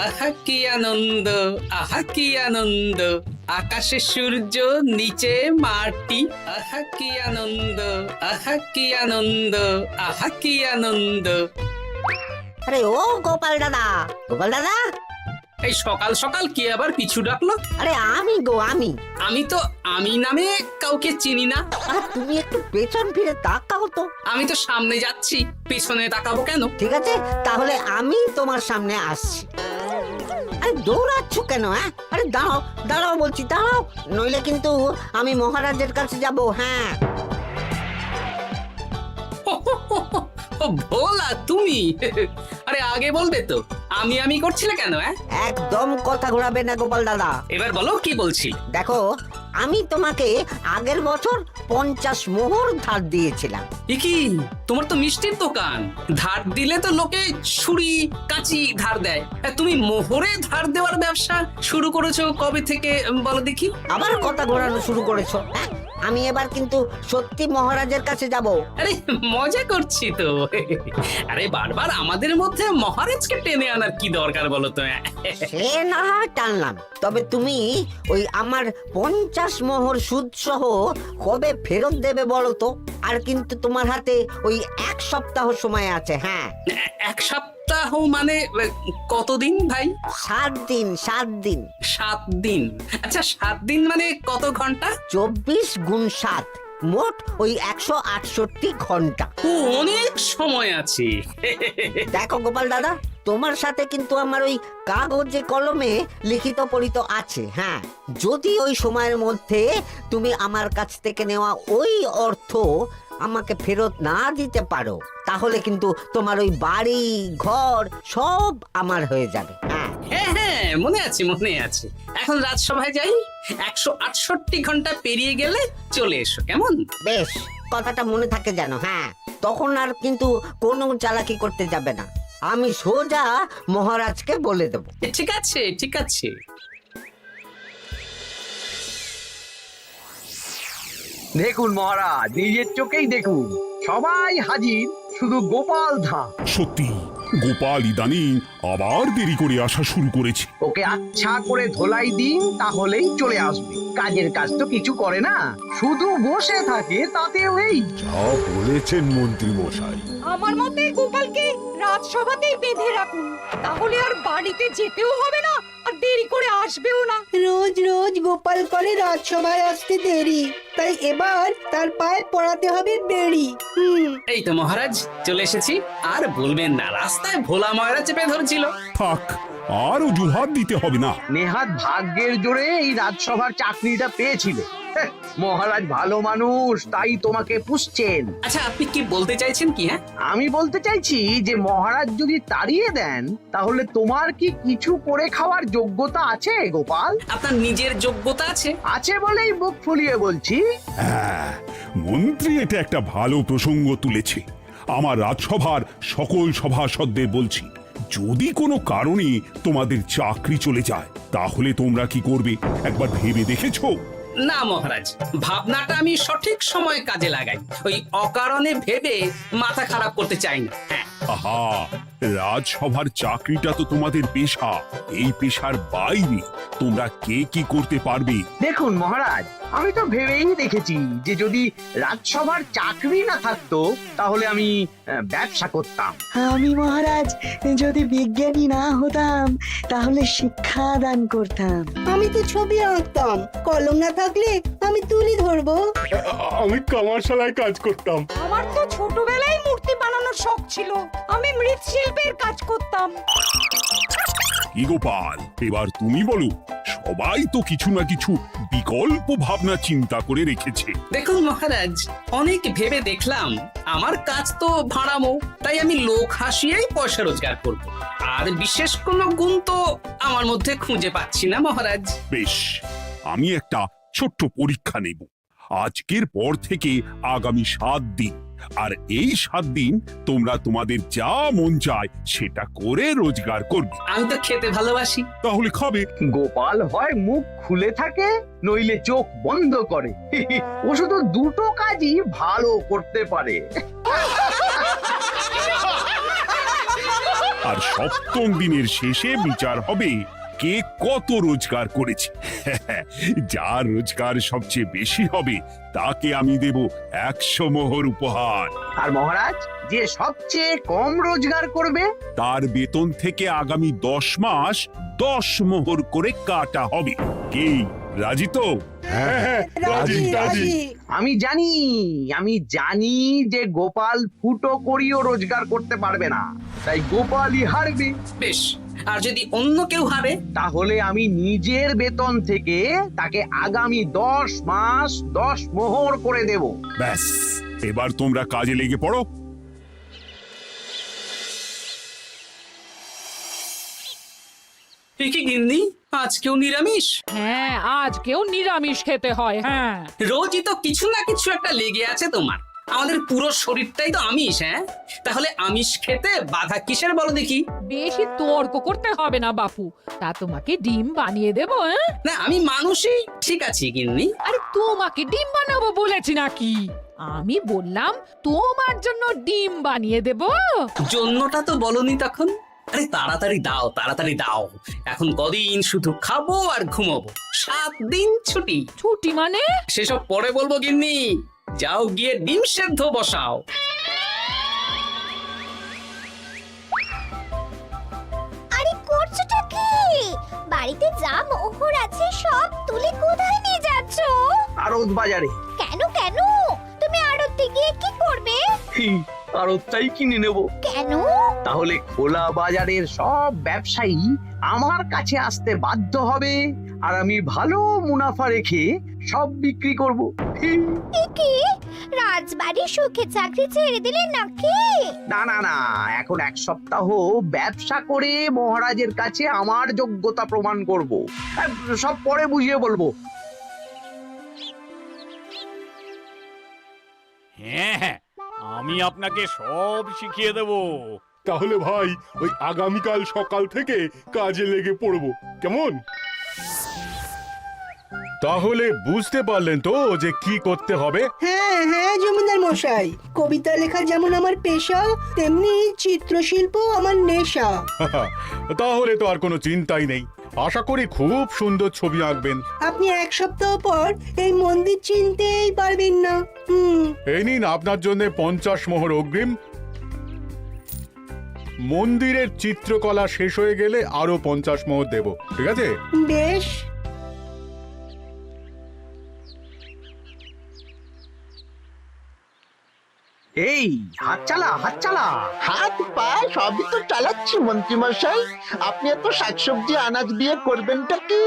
আহা কি আনন্দ, আহা কি আনন্দ, আকাশে সূর্য নিচে মাটি। আহা কি আনন্দ, আহা কি আনন্দ, আহা কি আনন্দ। আরে ও গোপাল দাদা, গোপাল দাদা, এই সকাল সকাল কে আবার পিছু ডাকলো? আরে আমি গো আমি। আমি তো আমি নামে কাউকে চিনি না। আর তুমি একটু পেছন ফিরে তাকাও তো। আমি তো সামনে যাচ্ছি, পিছনে তাকাবো কেন? ঠিক আছে, তাহলে আমি তোমার সামনে আসছি। আরে দৌড়াচ্ছ কেন? হ্যাঁ, আরে দাঁড়াও দাঁড়াও বলছি, দাঁড়াও, নইলে কিন্তু আমি মহারাজের কাছে যাব। হ্যাঁ, ও ভোলা তুমি? আরে আগে বলবে তো, আমি করছিলে কেন? একদম কথা ঘোরাবে না গোপাল দাদা। এবার বলো কি বলছি। দেখো, আমি তোমাকে আগের বছর 50 মোহর ধার দিয়েছিলাম। এ কি, তোমার তো মিষ্টির দোকান, ধার দিলে তো লোকে ছুরি কাঁচি ধার দেয়, আর তুমি মোহরে ধার দেওয়ার ব্যবসা শুরু করেছো কবে থেকে বলো দেখি? আবার কথা ঘোরানো শুরু করেছো? হ্যাঁ, আমি এবার কিন্তু সত্যি মহারাজের কাছে যাব। আরে মজা করছি তো। আরে বারবার আমাদের মধ্যে মহারাজকে টেনে আনার কি দরকার বলো তো? সে না হয় টানলাম, তবে তুমি ওই আমার 50 মোহর সুদ সহ কবে ফেরত দেবে বলো তো? আর কিন্তু তোমার হাতে ওই 1 সপ্তাহ সময় আছে। হ্যাঁ, 1 সপ্তাহ মানে কতদিন ভাই? 7 দিন, 7 দিন। 7 দিন? আচ্ছা 7 দিন মানে কত ঘন্টা? 24 গুণ 7, মোট ওই 168 ঘন্টা। ও, অনেক সময় আছে। দেখো গোপাল দাদা, তোমার সাথে কিন্তু আমার ওই কাগজে কলমে লিখিত পড়িত আছে। হ্যাঁ, যদি ওই সময়ের মধ্যে তুমি আমার কাছ থেকে নেওয়া ওই অর্থ আমাকে ফেরত না দিতে পারো, তাহলে কিন্তু তোমার ওই বাড়ি ঘর সব আমার হয়ে যাবে। হ্যাঁ হ্যাঁ হ্যাঁ, মনে আছে মনে আছে। এখন রাজসভায় যাই, 168 ঘন্টা পেরিয়ে গেলে চলে এসো, কেমন? বেশ, কথাটা মনে থাকে যেন। হ্যাঁ, তখন আর কিন্তু কোনো চালাকি করতে যাবে না, আমি সোজা মহারাজকে বলে দেব। ঠিক আছে ঠিক আছে। দেখুন মহারাজ, নিজের চোখেই দেখুন, সবাই হাজির, শুধু গোপাল ধা। সত্যি গোপাল ইদানিং আবার দেরি করে আসা শুরু করেছে। ওকে আচ্ছা করে ধোলাই দিন, তাহলেই চলে আসবে। কাজের কাজ তো কিছু করে না, শুধু বসে থাকে, তাতেও এই। যা বলেছেন মন্ত্রী মশাই। আমার মতে গোপালকে রাজসভাতেই বেঁধে রাখুন, তাহলে আর বাড়িতে যেতেও হবে না, আর দেরি করে আসবেও না। রোজ রোজ গোপাল করে রাজসভায় আসতে দেরি, তাই এবার তার পায়ে পড়াতে হবে বেড়ি। এই তো মহারাজ চলে এসেছি। আর বলবেন না, রাস্তায় ভোলা ময়রা চেপে ধরছিল। থাক, আর অজুহাত দিতে হবে না। নেহাত ভাগ্যের জোরে এই রাজসভার চাকরিটা পেয়েছিল। হ্যাঁ, মহারাজ ভালো মানুষ, তাই তোমাকে পুষছেন। আচ্ছা আপনি কি বলতে চাইছেন কি? আমি বলতে চাইছি যে মহারাজ যদি তাড়িয়ে দেন, তাহলে তোমার কি কিছু করে খাওয়ার যোগ্যতা আছে গোপাল? আপনার নিজের যোগ্যতা আছে? আছে বলেই মুখ ফুলিয়ে বলছি। হ্যাঁ, মন্ত্রী এটা একটা ভালো প্রসঙ্গ তুলেছে। আমার রাজসভার সকল সভাসদদের বলছি, যদি কোনো কারণে তোমাদের চাকরি চলে যায়, তাহলে তোমরা কি করবে একবার ভেবে দেখেছো? না মহারাজ, ভাবনাটা আমি সঠিক সময় কাজে লাগাই, ওই অকারণে ভেবে মাথা খারাপ করতে চাই না। হ্যাঁ, আহা, রাজসভার চাকরিটা তো তোমাদের পেশা। এই পেশার বাইরে তোমরা কে কি করতে পারবে? দেখুন মহারাজ, আমি তো ভেবেই দেখেছি যে যদি রাজসভার চাকরি না থাকতো, তাহলে আমি ব্যবসা করতাম। আমি মহারাজ যদি বিজ্ঞানী না হতাম, তাহলে শিক্ষা দান করতাম। আমি তো ছবি আঁকতাম, কলম না থাকলে আমি তুলি ধরবো। আমি কামারশালায় কাজ করতাম। আমার তো ছোটবেলায় মূর্তি বানানোর শখ ছিল, আমি মৃৎশিল্পের কাজ করতাম। কি গোপাল, এবার তুমি বলো। সবাই তো কিছু না কিছু বিকল্প ভাবনা চিন্তা করে রেখেছে। দেখুন মহারাজ, অনেক ভেবে দেখলাম আমার কাজ তো ভাড়ামো, তাই আমি লোক হাসিয়েই পয়সা রোজগার করব। আর বিশেষ কোনো গুণ তো আমার মধ্যে খুঁজে পাচ্ছি না মহারাজ। বেশ, আমি একটা ছোট্ট পরীক্ষা নেব। আজকের পর থেকে আগামী 7 দিন, আর এই 7 দিন তোমরা তোমাদের যা মন চায় সেটা করে রোজগার করবে। আমি তো খেতে ভালোবাসি। তাহলে খাবে। গোপাল হয় মুখ খুলে থাকে, নইলে চোখ বন্ধ করে। ও শুধু দুটো কাজই ভালো করতে পারে। আর সপ্তম দিনের শেষে বিচার হবে কে কত রোজগার করেছে। যার রোজগার সবচেয়ে বেশি হবে তাকে আমি দেব 100 মোহর উপহার। আর মহারাজ, যে সবচেয়ে কম রোজগার করবে তার বেতন থেকে আগামী 10 মাস 10 মোহর করে কাটা হবে। কি রাজি তো? হ্যাঁ, রাজি রাজি। আমি জানি যে গোপাল ফুটো করিও রোজগার করতে পারবে না, তাই গোপালই হারবে। বেশ, আর যদি অন্য কেউ হারে? তাহলে আমি নিজের বেতন থেকে তাকে আগামী 10 মাস 10 মোহর করে দেব। ব্যাস, এবার তোমরা কাজে লেগে পড়ো। এ কি গিন্নি, আজকেও নিরামিষ? হ্যাঁ, আজকেও নিরামিষ খেতে হয়। হ্যাঁ, রোজই তো কিছু না কিছু একটা লেগে আছে তোমার। আমাদের পুরো শরীরটাই তো আমিষ। হ্যাঁ, তাহলে আমিষ খেতে বাধা কিসের বলো দেখি? বেশি তর্ক করতে হবে না বাপু, তা তোমাকে ডিম বানিয়ে দেবো। হ্যাঁ, না, আমি মানুষই। ঠিক আছে গিন্নি। আরে তোমাকে ডিম বানাবো বলেছি নাকি? আমি বললাম তোমার জন্য ডিম বানিয়ে দেবো। জন্যটা তো বলনি তখন। আরে তাড়াতাড়ি দাও, তাড়াতাড়ি দাও। এখন কদিন শুধু খাবো আর ঘুমাবো। 7 দিন ছুটি। ছুটি মানে? সেসব পরে বলবো গিন্নি। যাও গিয়ে ডিম সেদ্ধ বসাও। আরে করছোটা কি? বাড়িতে যা মোহর আছে সব তুলে কোথায় নিয়ে যাচ্ছ? আড়ত বাজারে। কেন কেন? তুমি আড়তে গিয়ে কি করবে? আড়তটাই কিনে নেব। কেন? তাহলে খোলা বাজারের সব ব্যবসায়ী আমার কাছে আসতে বাধ্য হবে, আর আমি ভালো মুনাফা রেখে সব বিক্রি করব। কি রাজবাড়ি সুখে চাকরি ছেড়ে দিলে নাকি? না না না, এখন 1 সপ্তাহ ব্যবসা করে মহারাজের কাছে আমার যোগ্যতা প্রমাণ করব। সব পরে বুঝিয়ে বলবো। হ্যাঁ, আমি আপনাকে সব শিখিয়ে দেব। তাহলে ভাই ওই আগামীকাল সকাল থেকে কাজে লেগে পড়বো, কেমন? তাহলে বুঝতে পারলেন তো যে কি করতে হবে? হ্যাঁ হ্যাঁ জমিদার মশাই, কবিতা লেখা যেমন আমার পেশা, তেমনি চিত্রশিল্প আমার নেশা। তাহলে তো আর কোনো চিন্তাই নেই। আশা করি খুব সুন্দর ছবি আঁকবেন। আপনি 1 সপ্তাহ পর এই মন্দির চিনতেই পারবেন না। এই নিন আপনার জন্য 50 মোহর অগ্রিম। মন্দিরের চিত্রকলা শেষ হয়ে গেলে আরো 50 মোহর দেব, ঠিক আছে? বেশ। এই হাত চালা, হাত চালা। হাত পা সবই তো চালাচ্ছি মন্ত্রী মশাই। আপনি এত শাকসবজি আনাজ দিয়ে করবেনটা কি?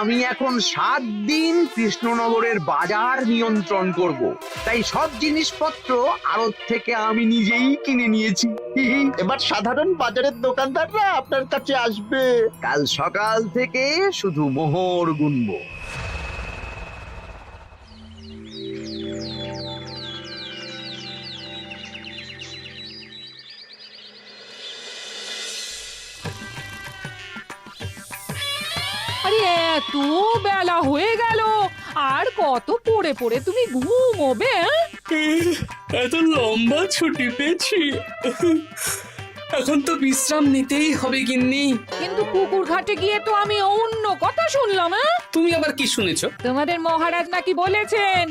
আমি এখন 7 দিন কৃষ্ণনগরের বাজার নিয়ন্ত্রণ করব, তাই সব জিনিসপত্র আড়ত থেকে আমি নিজেই কিনে নিয়েছি। এবার সাধারণ বাজারের দোকানদাররা আপনার কাছে আসবে। কাল সকাল থেকে শুধু মোহর গুনবো। আরে এত বেলা হয়ে গেল, আর কত পড়ে পড়ে তুমি ঘুমোবে? এত লম্বা ছুটি পেয়েছি, এখন তো বিশ্রাম নিতেই হবে গিন্নি। কিন্তু পুকুর ঘাটে গিয়ে তো আমি অন্য কথা শুনলাম। তুমি আবার কি শুনেছো? তোমাদের মহারাজ নাকি বলেছেন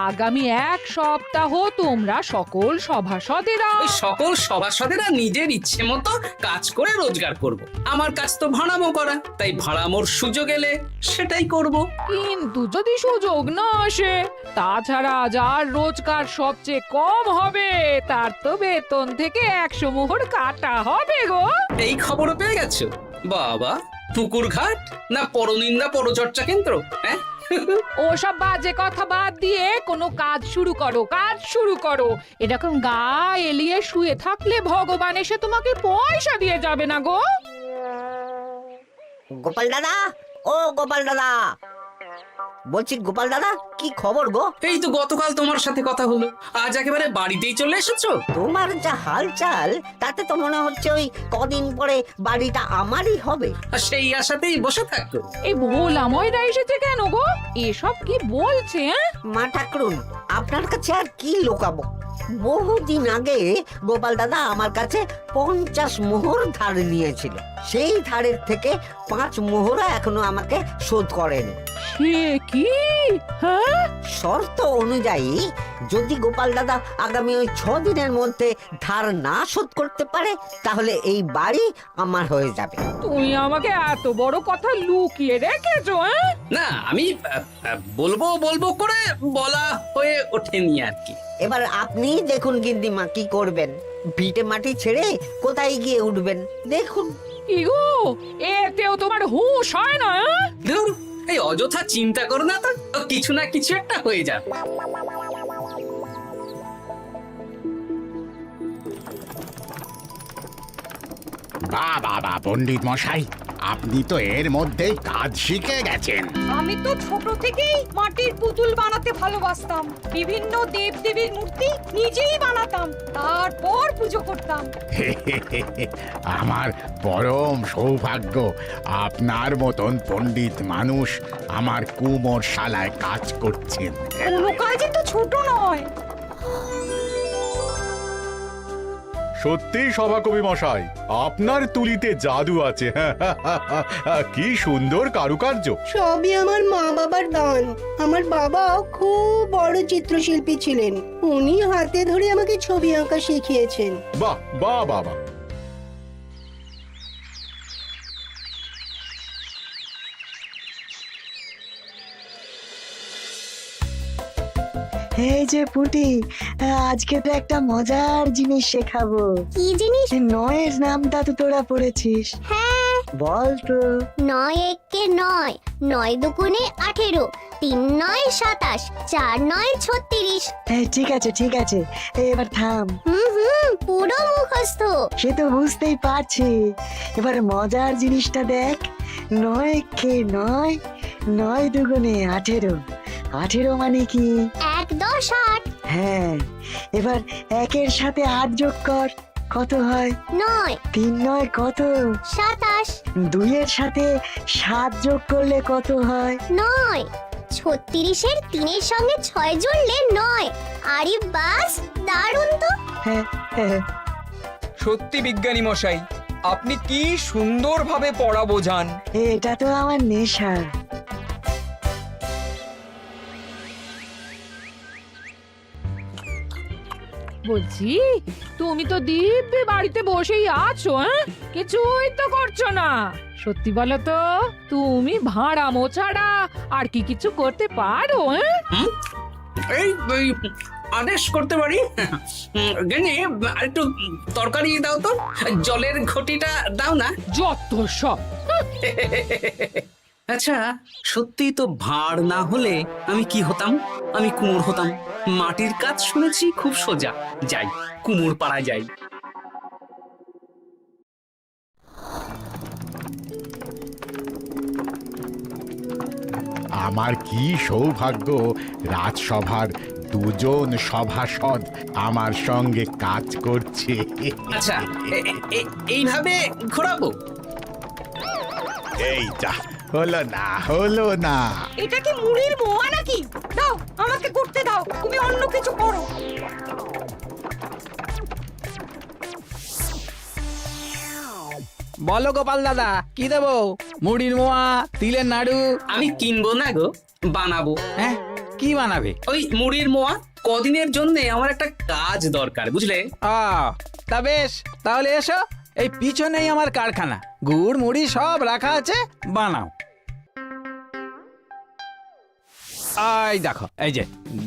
আগামী 1 সপ্তাহ তোমরা সকল সভাসদেরা ওই সকল সভাসদেরা নিজের ইচ্ছে মতো কাজ করে রোজগার করব। আমার কাজ তো ভাড়ামো করা, তাই ভাড়ামোর সুযোগ এলে সেটাই করব। কিন্তু যদি সুযোগ না আসে, তাছাড়া যার রোজগার সবচেয়ে কম হবে তার তো বেতন থেকে 100 মোহর কাটা হবে গো। এই খবরও পেয়ে গেছো? বাবা, পুকুর ঘাট না পরনিন্দা পরচর্চা কেন্দ্র? হ্যাঁ, ওসব বাজে কথা বাদ দিয়ে কোনো কাজ শুরু করো, কাজ শুরু করো। এরকম গা এলিয়ে শুয়ে থাকলে ভগবান এসে তোমাকে পয়সা দিয়ে যাবে না গো। গোপাল দাদা, ও গোপাল দাদা, বলছি গোপাল দাদা, কি খবর গো? এই তো গতকাল তোমার সাথে কথা হলো, আজ একেবারে বাড়িতেই চলে এসেছো। তোমার যা হালচাল তাতে তো মনে হচ্ছে ওই কদিন পরে বাড়িটা আমারই হবে। আর সেই আশাতেই বসে থাকতো। এই ভোলা ময়রা এসেছে কেন গো? এসব কি বলছে? মা ঠাকুরুন, আপনার কাছে আর কি লোকাবো? বহুদিন আগে গোপাল দাদা আমার কাছে 50 মোহর ধার নিয়েছিল। সেই ধারের থেকে 5 মোহরা এখনো আমাকে শোধ করেনি। সে কি? হ্যাঁ, শর্ত অনুযায়ী যদি গোপাল দাদা আগামী ওই 6 দিনের মধ্যে ধার না শোধ করতে পারে তাহলে এই বাড়ি আমার হয়ে যাবে। তুমি আমাকে এত বড় কথা লুকিয়ে রেখেছো? হ্যাঁ, না আমি বলবো বলবো করে বলা হয়ে ওঠেনি আর কি। এবার আপনি দেখুন গিন্দিমা কি করবেন। ভিটে মাটি ছেড়ে কোথায় গিয়ে উঠবেন দেখুন। কি গো, এতেও তোমার হুঁশ হয় না? হ্যাঁ? ধুর, এই অযথা চিন্তা করো না তো, কিছু না কিছু একটা হয়ে যাবে। বাবা পণ্ডিত মশাই, আপনি তো এর মধ্যেই কাজ শিখে গেছেন। আমি তো ছোট থেকেই মাটির পুতুল বানাতে ভালোবাসতাম। বিভিন্ন দেবদেবীর মূর্তি নিজেই বানাতাম, তারপর পুজো করতাম। আমার পরম সৌভাগ্য আপনার মতন পণ্ডিত মানুষ আমার কুমোর শালায় কাজ করছেন। কোনো কাজই তো ছোট নয়। সত্যি সভাকবি মশাই, আপনার তুলিতে জাদু আছে। কি সুন্দর কারুকার্য। সবই আমার মা বাবার দান। আমার বাবা খুব বড় চিত্রশিল্পী ছিলেন, উনি হাতে ধরে আমাকে ছবি আঁকা শিখিয়েছেন। বাহ বাহ বাবা। এই যে পুটি, আজকে তো একটা মজার জিনিস শেখাবো। কি জিনিস? নয়ের নামটা তো তোরা পড়েছিস, হ্যাঁ, বল তো। 9 একে 9, 9 দুগুণে 18, 3 9 27, 4 9 36। ঠিক আছে ঠিক আছে, এবার থাম। পুরো মুখস্থ। সে তো বুঝতেই পারছি। এবার মজার জিনিসটা দেখ। 9 কে 9, 9 দুগুণে 18, 18 মানে কি? 1 10 8। হ্যাঁ, এবার 1-এর সাথে 8 যোগ কর, কত হয়? 9 3 9 কত? 27। 2-এর সাথে 7 যোগ করলে কত হয়? 9 36-এর 3-এর সঙ্গে 6 জুড়লে 9। আরে বাস, দারুণ তো। হ্যাঁ হ্যাঁ। সত্যি বিজ্ঞানী মশাই, আপনি কি সুন্দরভাবে পড়া বোঝান। এটা তো আমার নেশা। বলছি, তুমি তো দিব্যি বাড়িতে বসেই আছো। হ্যাঁ, কিছুই তো করছো না। সত্যি বলো তো, তুমি ভাড়া মোছাড়া আর কি কিছু করতে পারো? হ্যাঁ, এই আদেশ করতে পারি। গেনি একটু তরকারি দাও তো, জলের ঘটিটা দাও না। যত সব। আচ্ছা, সত্যি তো ভাঁড় না হলে আমি কি হতাম? আমি কুমোর হতাম। মাটির কাজ শুনেছি খুব সোজা। যাই, কুমোর পাড়া যাই। আমার কি সৌভাগ্য, রাজসভার দুজন সভাসদ আমার সঙ্গে কাজ করছে। আচ্ছা, এইভাবে ঘোরাবো? এই যা, হলো না হলো না। এটা কি মুড়ির মোয়া নাকি? দাও, আমাকে করতে দাও, তুমি অন্য কিছু করো। বলো গোপাল দাদা, কি দেবো? মুড়ির মোয়া, তিলের নাড়ু? আমি কিনবো না গো, বানাবো। হ্যাঁ, কি বানাবে? ওই মুড়ির মোয়া। কদিনের জন্য আমার একটা কাজ দরকার, বুঝলে? তা বেশ, তাহলে এসো, এই পিছনেই আমার কারখানা। গুড় মুড়ি সব রাখা আছে, বানাও। এই দেখো, এই যে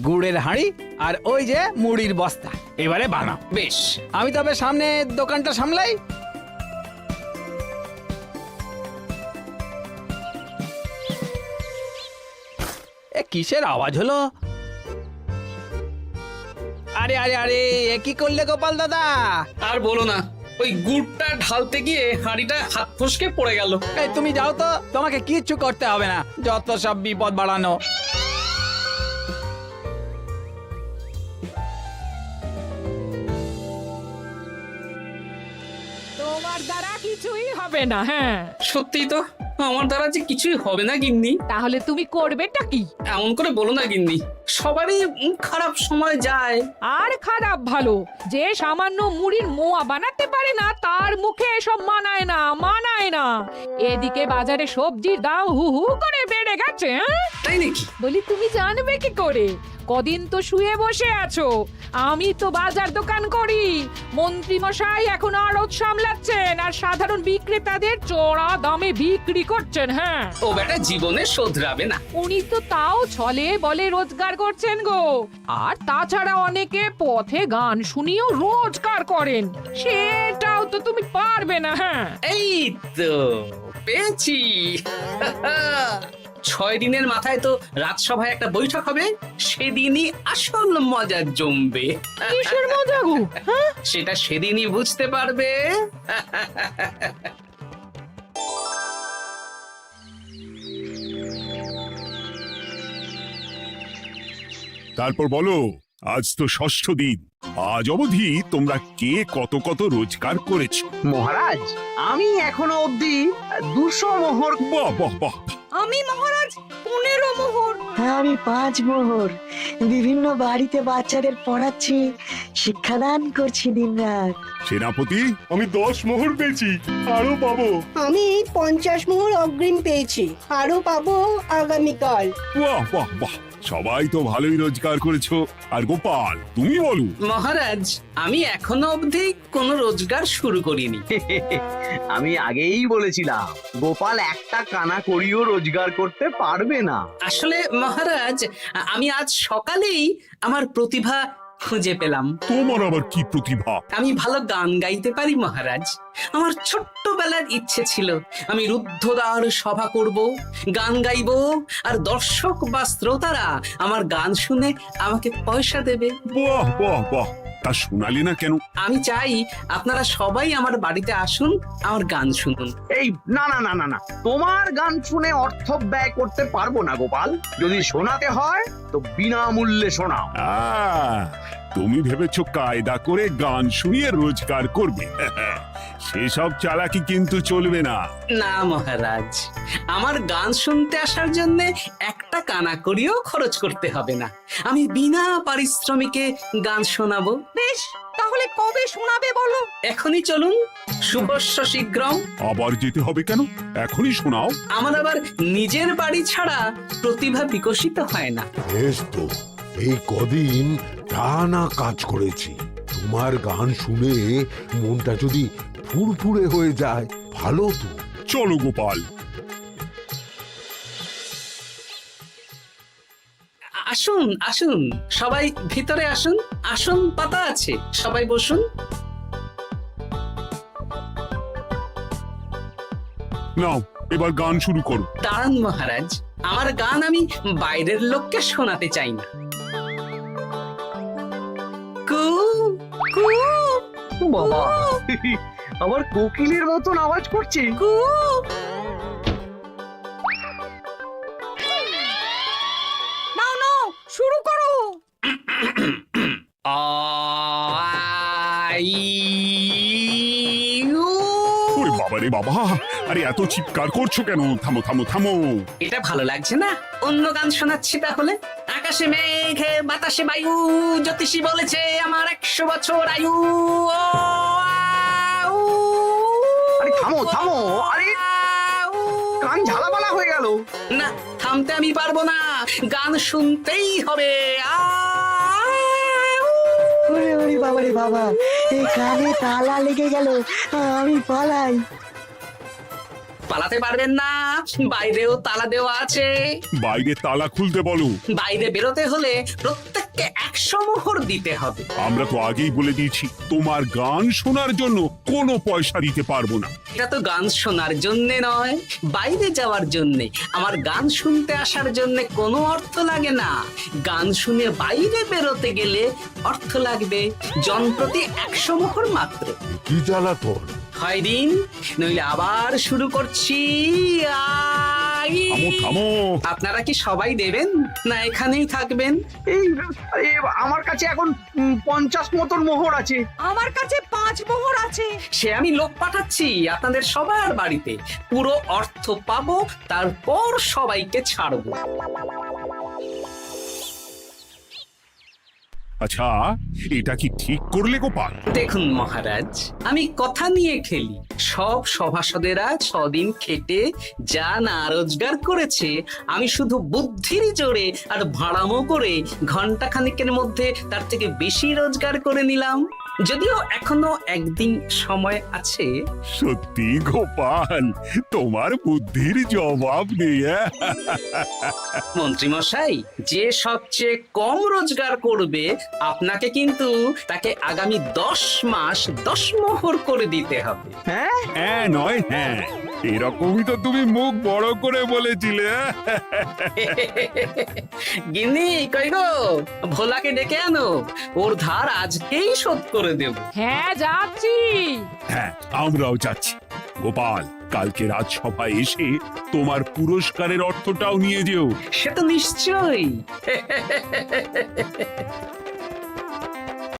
গুড়ের হাঁড়ি আর ওই যে মুড়ির বস্তা, এবারে বানাও। বেশ, আমি তবে সামনে দোকানটা সামলাই। কিসের আওয়াজ হলো? আরে আরে আরে, এ কি করলে গোপাল দাদা? আর বলো না, ওই গুড়টা ঢালতে গিয়ে হাঁড়িটা হাত ফসকে পড়ে গেল। এই তুমি যাও তো, তোমাকে কিচ্ছু করতে হবে না, যত সব বিপদ বাড়ানো। তো তোমার দ্বারা কিছুই হবে না। হ্যাঁ, সত্যি তো, আমার দ্বারা যে কিছুই হবে না গিন্নি। তাহলে তুমি করবেটা কি? এমন করে বলো না গিন্নি, সবারই খারাপ সময় যায়। আর খারাপ ভালো, যে সামান্য মুড়ির মোয়া বানাতে পারে না তার মুখে এসব মানায় না, মানায় না। এদিকে বাজারে সবজির দাম হু হু করে বেড়ে গেছে। হ্যাঁ, তাই নাকি? বলি তুমি জানবে কি করে? কদিন তো শুয়ে বসে আছো, আমি তো বাজার দোকান করি। মন্ত্রী মশাই এখন আড়ত সামলাচ্ছেন আর সাধারণ বিক্রেতাদের চড়া দামে বিক্রি করছেন। হ্যাঁ, ও বেটা জীবনে শোধরাবে না। উনি তো তাও ছলে বলে রোজগার করছেন গো। আর তাছাড়া অনেকে পথে গান শুনিয়েও রোজগার করেন, সেটাও তো তুমি পারবে না। হ্যাঁ, এই তো পেয়েছি। 6 দিনের মাথায় তো রাজসভায় একটা বৈঠক হবে, সেদিনই আসল মজা জমবে। কিসের মজা গো? হ্যাঁ, সেটা সেদিনই বুঝতে পারবে। তারপর বলো, আজ তো ষষ্ঠ দিন। আজ অবধি তোমরা কে কত কত রোজগার করেছো? মহারাজ, আমি এখনো অবধি 200 মোহর। বাহ বাহ বাহ! আমি মহারাজ 15 মোহর। আমি 5 মোহর। বিভিন্ন বাড়িতে বাচ্চাদের পড়াচ্ছি, শিক্ষাদান করছি দিনরাত। সেনাপতি, আমি 10 মোহর পেয়েছি, আরো পাবো। আমি 50 মোহর অগ্রিম পেয়েছি, আরো পাবো আগামীকাল। বাহ বাহ বাহ! সবাই তো ভালোই রোজগার করেছো। আর গোপাল, তুমি বলো। মহারাজ, আমি এখনো অবধি কোনো রোজগার শুরু করিনি। আমি আগেই বলেছিলাম গোপাল একটা কানা করিও রোজগার করতে পারবে না। আসলে মহারাজ, আমি আজ সকালেই আমার প্রতিভা খুঁজে পেলাম। তোমার আবার কি প্রতিভা? আমি ভালো গান গাইতে পারি মহারাজ। আমার ছোট্টবেলার ইচ্ছে ছিল আমি রুদ্ধদ্বার সভা করব, গান গাইবো, আর দর্শক বা শ্রোতারা আমার গান শুনে আমাকে পয়সা দেবে। বাহ বাহ বাহ! তা শোনালে না কেন? আমি চাই আপনারা সবাই আমার বাড়িতে আসুন, আমার গান শুনুন। এই না না না না না, তোমার গান শুনে অর্থ ব্যয় করতে পারবো না গোপাল। যদি শোনাতে হয় তো বিনামূল্যে শোনাও। তুমি ভেবেছো কায়দা করে গান শুনিয়ে রোজগার করবে? সেসব চালাকি কিন্তু চলবে না। না মহারাজ, আমার গান শুনতে আসার জন্য একটা কানা করিও খরচ করতে হবে না। আমি বিনা পারিশ্রমিকে গান শোনাবো। বেশ, তাহলে কবে শোনাবে বলো? এখনই চলুন, শুভস্য শীঘ্রম। আবার যেতে হবে কেন? এখনই শোনাও। আমার আবার নিজের বাড়ি ছাড়া প্রতিভা বিকশিত হয় না। বেশ তো, এই কদিন টানা কাজ করেছি। তোমার গান শুনে মনটা যদি ফুরফুরে হয়ে যায়, ভালো তো। চলো গোপাল। আসুন আসুন, সবাই ভিতরে আসুন, আসন পাতা আছে, সবাই বসুন। নাও, এবার গান শুরু করো। দাঁড়ান মহারাজ, আমার গান আমি বাইরের লোককে শোনাতে চাই না। কু কু বাবা, আবার কোকিলের মতন আওয়াজ করছে। কু। নাও নাও, শুরু করো। ওরে বাবা রে বাবা! আরে এত চিৎকার করছো কেন? থামো থামো থামো! এটা ভালো লাগছে না, অন্য গান শোনাচ্ছি তাহলে। আকাশে মেঘে বাতাসে বায়ু, জ্যোতিষী বলেছে আমার 100 বছর আয়ু। আরে থামো থামো, আরে কান ঝালাপালা হয়ে গেল। না, থামতে আমি পারবো না, গান শুনতেই হবে। ওরে ওরে বাবা রে বাবা, এই কানে তালা লেগে গেল, আমি পালাই। পালাতে পারবেন না, বাইরেও তালা দেওয়া আছে। বাইরে তালা খুলতে বলো। বাইরে বেরোতে হলে প্রত্যেককে 100 মোহর দিতে হবে। আমরা তো আগেই বলে দিয়েছি, তোমার গান শোনার জন্য কোনো পয়সা দিতে পারবো না। এটা তো গান শোনার জন্য নয়, বাইরে যাওয়ার জন্য। আমার গান শুনতে আসার জন্য কোনো অর্থ লাগে না। গান শুনে বাইরে বেরোতে গেলে অর্থ লাগবে, জনপ্রতি 100 মোহর মাত্র। কি জ্বালাতন! হয় দিন, নইলে আবার শুরু করছি। থামো থামো! আপনারা কি সবাই দেবেন, না এখানেই থাকবেন? এই আরে, আমার কাছে এখন 50 মতন মোহর আছে। আমার কাছে 5 মোহর আছে। হচ্ছে। সে আমি লোক পাঠাচ্ছি আপনাদের সবার বাড়িতে, পুরো অর্থ পাবো, তারপর সবাইকে ছাড়বো। আচ্ছা, এটা কি ঠিক করলে গোপাল? দেখুন মহারাজ, আমি কথা নিয়ে খেলি। সব সভাসদেরা 6 দিন খেটে যা না রোজগার করেছে, আমি শুধু বুদ্ধির জোরে আর ভাড়ামো করে ঘন্টা খানিকের মধ্যে তার থেকে বেশি রোজগার করে নিলাম। যদিও এখনো একদিন সময় আছে। সত্যি গোপাল, তোমার বুদ্ধির জবাব নেই। মন্ত্রী মশাই, যে সবচেয়ে কম রোজগার করবে আপনাকে কিন্তু তাকে আগামী 10 মাস 10 মোহর করে দিতে হবে। হ্যাঁ নয় হ্যাঁ, এরকমই তো তুমি মুখ বড় করে বলেছিলে। গিন্নি কই গো, ভোলাকে ডেকে আনো, ওর ধার আজকেই শোধ করে দেব। হ্যাঁ যাচ্ছি। হ্যাঁ, আমরাও যাচ্ছি। গোপাল, কালকে রাজসভায় এসে তোমার পুরস্কারের অর্থটাও নিয়ে যেও। সে তো নিশ্চয়ই।